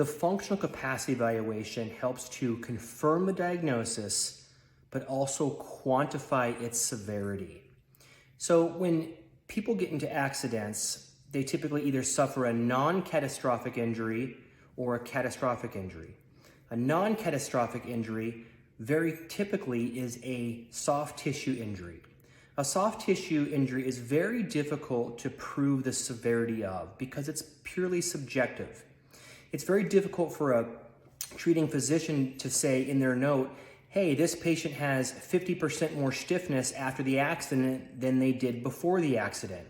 The functional capacity evaluation helps to confirm the diagnosis, but also quantify its severity. So when people get into accidents, they typically either suffer a non-catastrophic injury or a catastrophic injury. A non-catastrophic injury very typically is a soft tissue injury. A soft tissue injury is very difficult to prove the severity of because it's purely subjective. It's very difficult for a treating physician to say in their note, hey, this patient has 50% more stiffness after the accident than they did before the accident.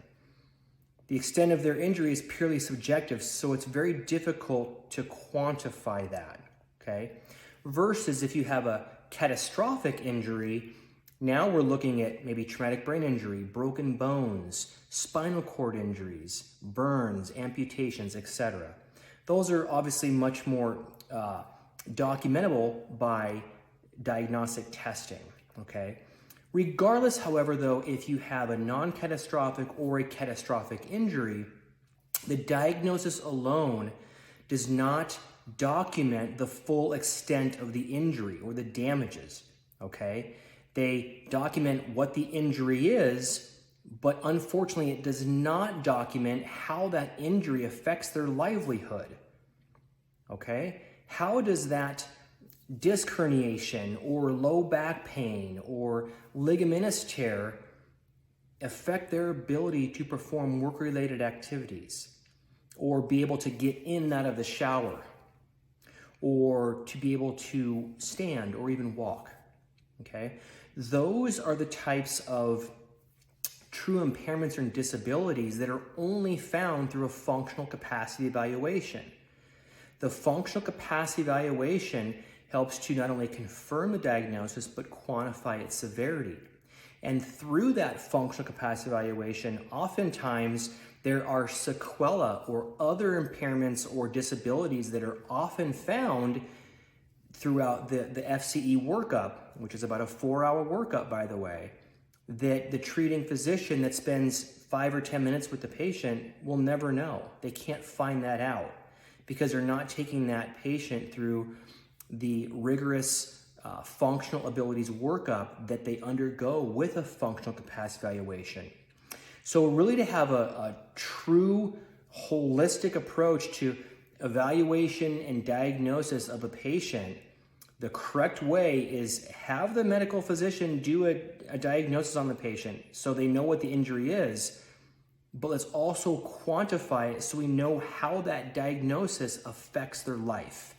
The extent of their injury is purely subjective, so it's very difficult to quantify that, okay? Versus if you have a catastrophic injury, now we're looking at maybe traumatic brain injury, broken bones, spinal cord injuries, burns, amputations, etc. Those are obviously much more documentable by diagnostic testing, okay? Regardless, however, though, if you have a non-catastrophic or a catastrophic injury, the diagnosis alone does not document the full extent of the injury or the damages, okay? They document what the injury is, but unfortunately it does not document how that injury affects their livelihood, okay? How does that disc herniation or low back pain or ligamentous tear affect their ability to perform work-related activities or be able to get in and out of the shower or to be able to stand or even walk, okay? Those are the types of true impairments or disabilities that are only found through a functional capacity evaluation. The functional capacity evaluation helps to not only confirm the diagnosis, but quantify its severity. And through that functional capacity evaluation, oftentimes there are sequelae or other impairments or disabilities that are often found throughout the FCE workup, which is about a 4-hour workup, by the way, that the treating physician that spends 5 or 10 minutes with the patient will never know. They can't find that out because they're not taking that patient through the rigorous functional abilities workup that they undergo with a functional capacity evaluation. So really to have a true holistic approach to evaluation and diagnosis of a patient, the correct way is have the medical physician do a diagnosis on the patient so they know what the injury is, but let's also quantify it so we know how that diagnosis affects their life.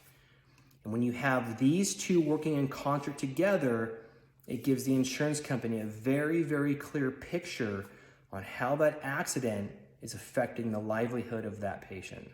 And when you have these two working in concert together, it gives the insurance company a very, very clear picture on how that accident is affecting the livelihood of that patient.